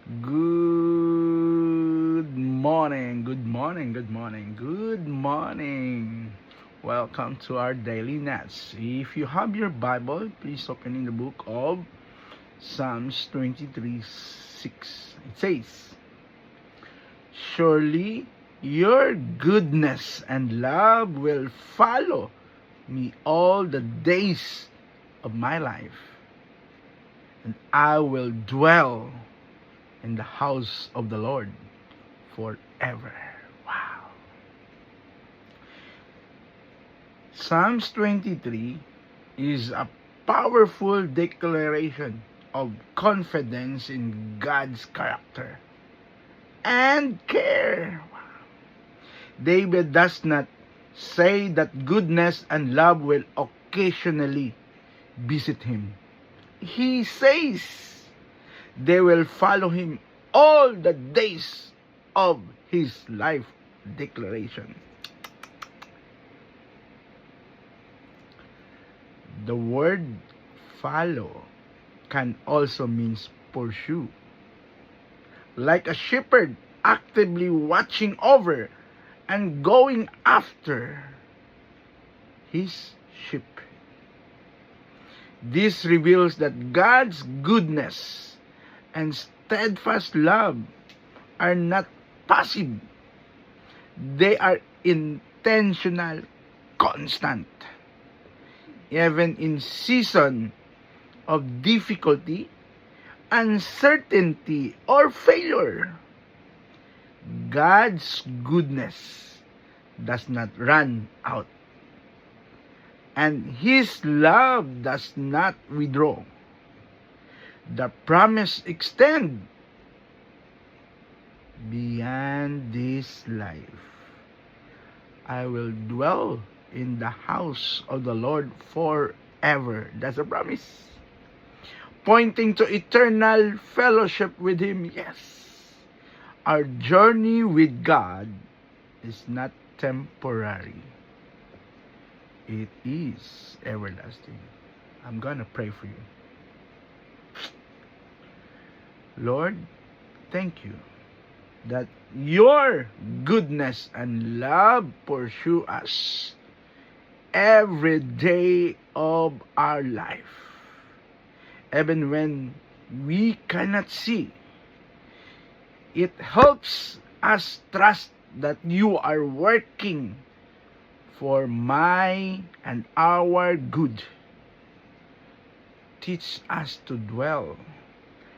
Good morning, good morning, good morning, good morning. Welcome to our daily nets. If you have your Bible, please open in the book of Psalms 23:6. It says, "Surely your goodness and love will follow me all the days of my life, and I will dwell in the house of the Lord forever." Wow. Psalms 23 is a powerful declaration of confidence in God's character and care. Wow. David does not say that goodness and love will occasionally visit him. He says they will follow him all the days of his life. Declaration. The word follow can also mean pursue. Like a shepherd actively watching over and going after his sheep. This reveals that God's goodness and steadfast love are not passive. They are intentional, constant. Even in season of difficulty, uncertainty, or failure, God's goodness does not run out, and His love does not withdraw. The promise extends beyond this life. I will dwell in the house of the Lord forever. That's a promise. Pointing to eternal fellowship with Him. Yes. Our journey with God is not temporary. It is everlasting. I'm gonna pray for you. Lord, thank you that your goodness and love pursue us every day of our life. Even when we cannot see, it helps us trust that you are working for my and our good. Teach us to dwell